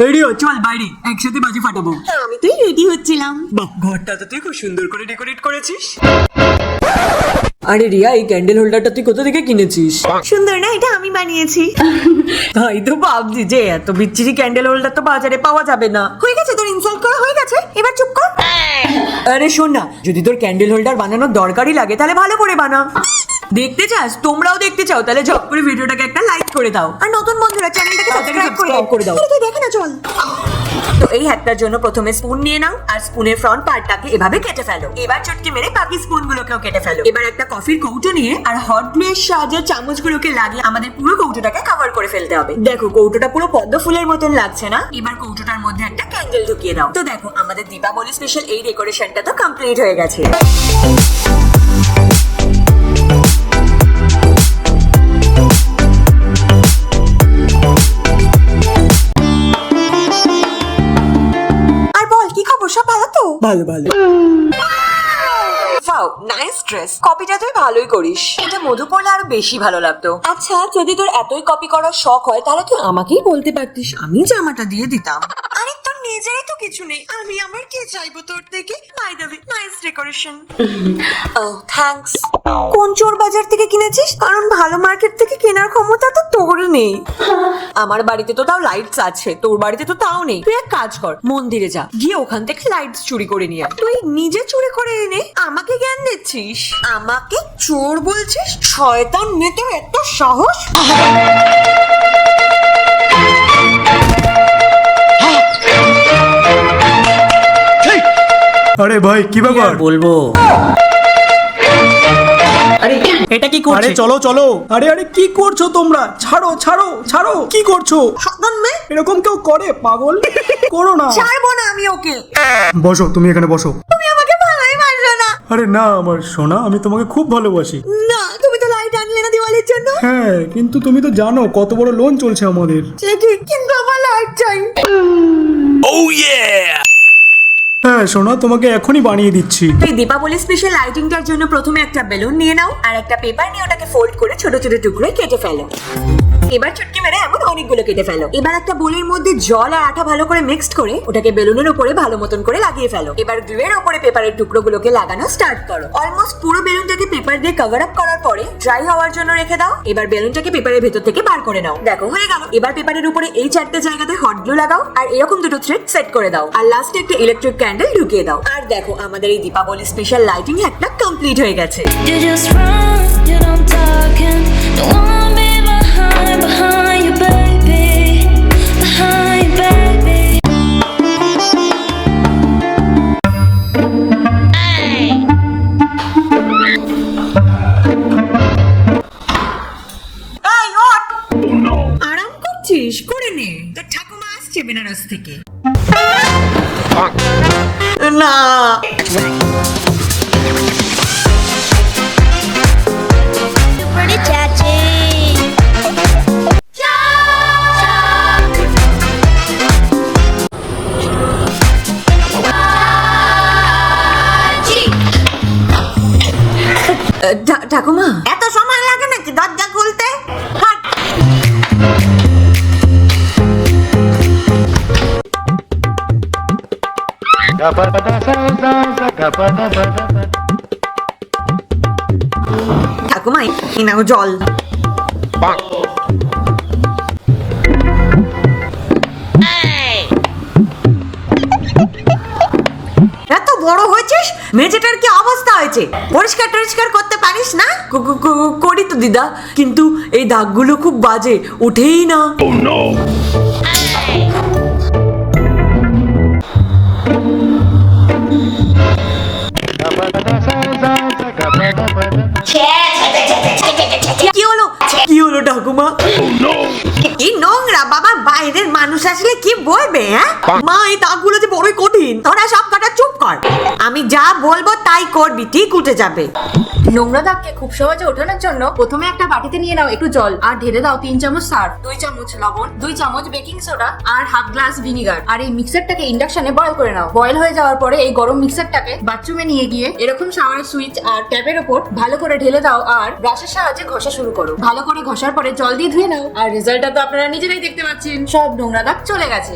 Ready হ, চল বাইরে একসাথে বাজি ফাটাবো। আমি তো রেডি হচ্ছিলাম। বাহ, ঘরটা তো তুই খুব সুন্দর করে ডেকোরেট করেছিস। আরে রিয়া, এই ক্যান্ডেল হোল্ডারটা তুই কোথা থেকে কিনেছিস? সুন্দর না? এটা আমি বানিয়েছি। তাই তো ভাবছি যে এত বিচ্ছিরি ক্যান্ডেল হোল্ডার তো বাজারে পাওয়া যাবে না। হয়ে গেছে তোর ইনসাল্ট করা হয়ে গেছে, এবার চুপ কর। আরে শোন না, যদি তোর ক্যান্ডেল হোল্ডার বানানোর দরকারই লাগে তাহলে ভালো করে বানা। দেখতে চাস? তোমরাও দেখতে চাও? তাহলে ঝপ করে ভিডিওটাকে একটা লাইক করে দাও, আর নতুন বন্ধুরা চ্যানেলটাকে সাবস্ক্রাইব করে দাও। তুই দেখে না, চল। তো এই হ্যাকটার জন্য প্রথমে স্পুন নিয়ে নাও আর স্পুনের ফ্রন্ট পার্টটাকে এভাবে কেটে ফেলো। এবার চটকে মেরে বাকি স্পুনগুলোকেও কেটে ফেলো। এবার একটা কফির কৌটো নিয়ে আর হট গ্লু এর সাহায্যে চামচগুলোকে লাগিয়ে আমাদের পুরো কৌটোটাকে কভার করে ফেলতে হবে। দেখো কৌটোটা পুরো পদ্ম ফুলের মতন লাগছে না? এবার কৌটোটার মধ্যে একটা ক্যান্ডেল ঢুকিয়ে দাও। তো দেখো আমাদের দীপাবলি স্পেশাল এই ডেকোরেশনটা তো কমপ্লিট হয়ে গেছে। ভালো ভালো। Wow, nice dress. কপিটা তুই ভালোই করিস। এটা মধু পড়লে আরো বেশি ভালো লাগতো। আচ্ছা, যদি তোর এতই কপি করার শখ হয় তাহলে তুই আমাকেই বলতে পারতিস, আমি জামাটা দিয়ে দিতাম। আরে তোর নিজেরই তো কিছু নেই, আমি আমার কি চাইবো তোর থেকে? By the way, nice decoration. Oh, thanks. কোন চোর বাজার থেকে কিনেছিস? কারণ ভালো মার্কেট থেকে কেনার ক্ষমতা তো তোর নেই। আমার বাড়িতে তো তাও লাইটস আছে, তোর বাড়িতে তো তাও নেই। তুই এক কাজ কর, মন্দিরে যা, গিয়ে ওখান থেকে লাইটস চুরি করে নিয়ে আয়। তুই নিজে চুরি করে এনে আমাকে জ্ঞান দিচ্ছিস? আমাকে চোর বলছিস? শয়তান মেয়ে, তোর এত সাহস! আরে ভাই, কি ব্যাপার? বলবো। আরে এটা কি করছিস? আরে চলো চলো। আরে আরে কি করছো তোমরা? ছাড়ো ছাড়ো ছাড়ো, কি করছো? শয়তান মেয়ে! এরকম কেউ করে? পাগল করো না। ছাড়বো না আমি ওকে। বসো, তুমি এখানে বসো। তুমি আমাকে ভালোই বাসো না। আরে না আমার সোনা, আমি তোমাকে খুব ভালোবাসি। না, তুমি তো লাইট আনলে না দিওয়ালির জন্য। হ্যাঁ, কিন্তু তুমি তো জানো কত বড় লোন চলছে আমাদের। ঠিক, কিন্তু আমার লাইট চাই। হ্যাঁ সোনা, তোমাকে এখনই বানিয়ে দিচ্ছি। এই দীপাবলি স্পেশাল লাইটিংটার জন্য প্রথমে একটা বেলুন নিয়ে নাও আর একটা পেপার নিয়ে ওটাকে ফোল্ড করে ছোট ছোট টুকরোয় কেটে ফেলো। এবার চটকে মেরে এমন অনেকগুলো কেটে ফেলো। এবার একটা বোলের মধ্যে জল আর আঠা ভালো করে মিক্সড করে ওটাকে বেলুনের উপরে ভালো মতন করে লাগিয়ে ফেলো। এবার গ্লু এর উপরে পেপারের টুকরোগুলোকে লাগানো স্টার্ট করো। অলমোস্ট পুরো বেলুনটাকে পেপার দিয়ে কভার আপ করার পরে ড্রাই হওয়ার জন্য রেখে দাও। এবার বেলুনটাকে পেপারের ভেতর থেকে বার করে নাও। দেখো হয়ে গেল। এবার পেপারের উপরে এই চারটে জায়গাতে হট গ্লু লাগাও আর এরকম দুটো থ্রেড সেট করে দাও আর লাস্টে একটা ইলেকট্রিক ক্যান্ডেল ঢুকিয়ে দাও। আর দেখো আমাদের এই দীপাবলি স্পেশাল লাইটিং হ্যাকটা কমপ্লিট হয়ে গেছে। You just run, you don't talk and don't wanna be behind you, baby, behind you, baby. এই ওঠ! আরাম করছিস? করে নে, তোর ঠাকুমা আসছে বেনারস থেকে। না Pretty chachi. ঠাকুমা, এত সময় লাগে নাকি দরজা খুলতে? হাট! ঠাকুমা এই নাও জল। এত বড় হয়েছিস, মেঝেটার কি অবস্থা হয়েছে? পরিষ্কার টরিষ্কার করতে পারিস না? করি তো দিদা, কিন্তু এই দাগগুলো খুব বাজে, উঠেই না। কি হলো? কি হলো ঠাকুমা? কি নোংরা বাবা, বাইরের মানুষ আসলে কি বলবে? হ্যাঁ মা, এই দাগগুলো যে বড়ই কঠিন। তোরা সব কটা চুপ কর, আমি যা বলবো তাই করবি, ঠিক উঠে যাবে। নোংরা দাগকে খুব সহজে ওঠানোর জন্য প্রথমে একটা বাটিতে নিয়ে নাও একটু জল আর ঢেলে দাও 3 চামচ সার্ফ, 2 চামচ লবণ, 2 চামচ বেকিং সোডা আর হাফ গ্লাস ভিনিগার। আর এই মিক্সারটাকে ইন্ডাকশনে বয়েল করে নাও। বয়েল হয়ে যাওয়ার পরে এই গরম মিক্সারটাকে বাথরুমে নিয়ে গিয়ে এরকম শাওয়ার সুইচ আর ট্যাপের উপর ভালো করে ঢেলে দাও আর ব্রাশের সাহায্যে ঘষা শুরু করো। ভালো করে ঘষার পরে জল দিয়ে ধুয়ে নাও আর রেজাল্টটা তো আপনারা নিজেরাই দেখতে পাচ্ছেন, সব নোংরা দাগ চলে গেছে।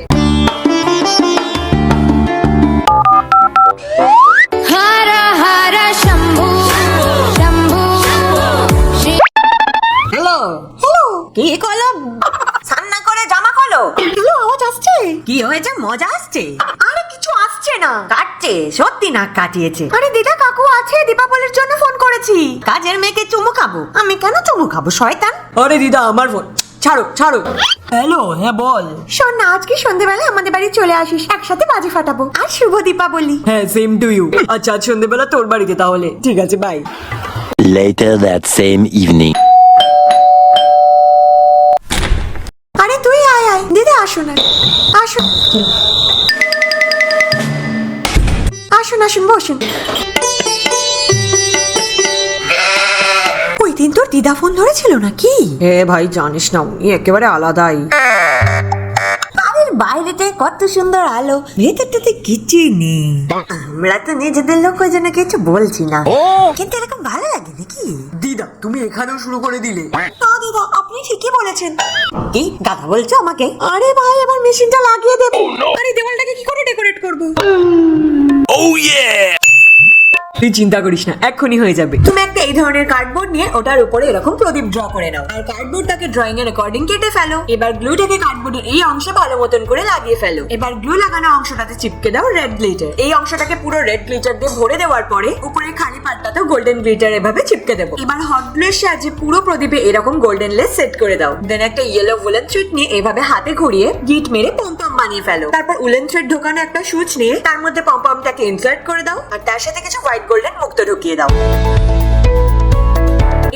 হ্যালো, আওয়াজ আসছে? কি হয়েছে, মজা আসছে? আরে কিছু আসছে না। কাটছে, সত্যি নাক কাটিয়েছে। আরে দিদা কাকু আছে, দীপাবলির জন্য ফোন করেছি। কাজের মেয়েকে চুমু খাবো? আমি কেন চুমু খাবো শয়তান? আরে দিদা আমার ফোন, ছাড়ো ছাড়ো। হ্যালো, হ্যাঁ বল। শোন না, আজকে সন্ধ্যেবেলা আমাদের বাড়ি চলে আসিস, একসাথে বাজি ফাটাবো। আর শুভ দীপাবলি। হ্যাঁ, সেম টু ইউ। আচ্ছা, আজ সন্ধ্যেবেলা তোর বাড়িতে তাহলে। ঠিক আছে, by. Later that same evening. আরে তুই আয় আয়, দিদা আসুন আসুন আসুন আসুন, বসুন। ওই দিন তোর দিদা ফোন ধরেছিল নাকি? হে ভাই, জানিস না উনি একেবারে আলাদাই। বাড়ির বাইরেতে কত সুন্দর আলো, ভেতরটাতে কিছুই নেই। আমরা তো নিজেদের লোক, ওই জন্য কিছু বলছি না, কিন্তু এরকম ভালো লাগে নাকি? দিদা তুমি এখানেও শুরু করে দিলে। না দিদা, আপনি ঠিকই বলেছেন। কি গাধা বলছো আমাকে? আরে ভাই, এবার মেশিনটা লাগিয়ে দেবো। আরে দেওয়ালটাকে কি করে ডেকোরেট করবো? তুই চিন্তা করিস না, এক্ষুনি হয়ে যাবে। তুমি একটা এই ধরনের কার্ডবোর্ড নিয়ে ওটার উপরে এরকম প্রদীপ ড্র করে নাও, আর কার্ডবোর্ডটাকে ড্রয়িং এর অ্যাকর্ডিং কেটে ফেলো। এবার গ্লুটাকে কার্ডবোর্ডের এই অংশে ভালো মতন করে লাগিয়ে ফেলো। এবার গ্লু লাগানো অংশটাতে চিপকে দাও রেড গ্লিটার। এই অংশটাকে পুরো রেড গ্লিটার দিয়ে ভরে দেওয়ার পরে উপরের খালি পাটটাতেও গোল্ডেন গ্লিটার এভাবে চিপকে দেবো। এবার হট গ্লু এর সাহায্যে পুরো প্রদীপে এরকম গোল্ডেন লেস সেট করে দাও। দেন একটা ইয়েলো উলেন থ্রেড নিয়ে এভাবে হাতে ঘুরিয়ে গিট মেরে পমপম বানিয়ে ফেলো। তারপর উলেন থ্রেড ঢোকানো একটা সুচ নিয়ে তার মধ্যে পমপমটাকে ইনসার্ট করে দাও, আর তার সাথে কিছু হোয়াইট গোল্ডেন মুক্ত ঢুকিয়ে দাও।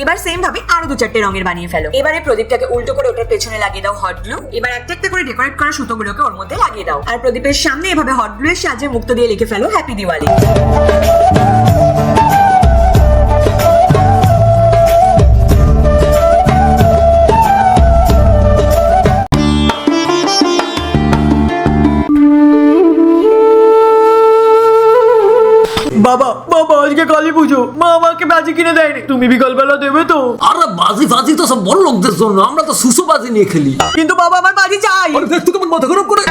এবার সেম ভাবে আরো 2-4টে রঙের বানিয়ে ফেলো। এবারে প্রদীপটাকে উল্টো করে ওটার পেছনে লাগিয়ে দাও হট গ্লু। এবার একটা একটা করে ডেকোরেট করা সুতোগুলোকে ওর মধ্যে লাগিয়ে দাও, আর প্রদীপের সামনে এভাবে হট গ্লু এর সাহায্যে মুক্ত দিয়ে লিখে ফেলো হ্যাপি দিওয়ালি। বাবা বাবা, আজকে কালী পুজো, মা আমাকে বাজি কিনে দেয়নি, তুমি বিকালবেলা দেবে তো? আরে বাজি ফাজি তো সব বড় লোকদের জন্য, আমরা তো সুসু বাজি নিয়ে খেলি। কিন্তু বাবা আমার বাজি চাই। আরে দেখ তো কেমন মাথা খারাপ করে।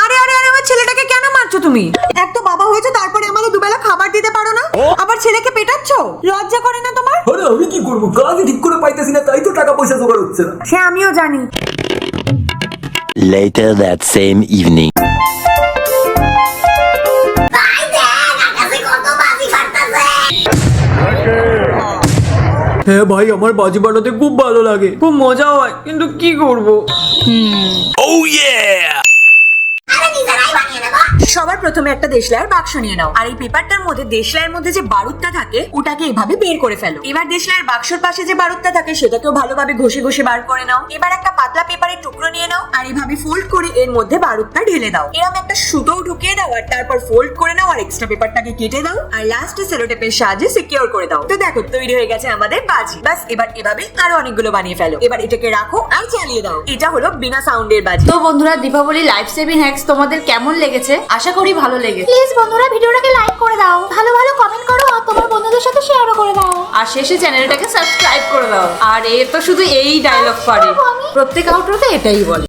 আরে আরে আরে, আমার ছেলেটাকে কেন মারছো তুমি? এক তো বাবা হয়েছে, তারপরে আমাদের দুবেলা খাবার দিতে পারো না, আবার ছেলেকে পেটাচ্ছো। লজ্জা করে না তোমার? আরে আমি কি করবো, কাজই ঠিক করে পাইতেছি না, তাই তো টাকা পয়সা জোগাড় হচ্ছে না। সে আমিও জানি। Later that same evening. হ্যাঁ ভাই, আমার বাজি বানাতে খুব ভালো লাগে, খুব মজা হয়, কিন্তু কি করব? সবার প্রথমে একটা দেশলাইয়ের বাক্স নিয়ে নাও, আর এই পেপারটার মধ্যে দেশলাইয়ের মধ্যে যে বারুদটা থাকে ওটাকে এভাবে বের করে ফেলো। এবার দেশলাইয়ের বাক্সর পাশে যে বারুদটা থাকে সেটাকেও ভালোভাবে ঘষে ঘষে বার করে নাও। এবার একটা পাতলা পেপারের টুকরো নিয়ে নাও, আর এভাবে ফোল্ড করে এর মধ্যে বারুদটা ঢেলে দাও। এরকম একটা সুতোও ঢুকিয়ে দাও, আর তারপর ফোল্ড করে নাও, আর এক্সট্রা পেপারটাকে কেটে দাও, আর লাস্টে সেলোটেপের সাহায্যে সিকিউর করে দাও। তো দেখো, তৈরি হয়ে গেছে আমাদের বাজি। বাস, এবার এভাবে আরো অনেকগুলো বানিয়ে ফেলো। এবার এটাকে রাখো আর চালিয়ে দাও। এটা হলো বিনা সাউন্ডের বাজি। তো বন্ধুরা, দীপাবলি লাইফ সেভিং হ্যাক্স তোমাদের কেমন লেগেছে? আশা করি ভালো লেগেছে। প্লিজ বন্ধুরা, ভিডিওটাকে লাইক করে দাও, ভালো ভালো কমেন্ট করো, আর তোমার বন্ধুদের সাথে শেয়ারও করে দাও। আর শেষে চ্যানেলটাকে সাবস্ক্রাইব করে দাও। আর এ তো শুধু এই ডায়লগ পারে, প্রত্যেক আউটরোতে এটাই বলে।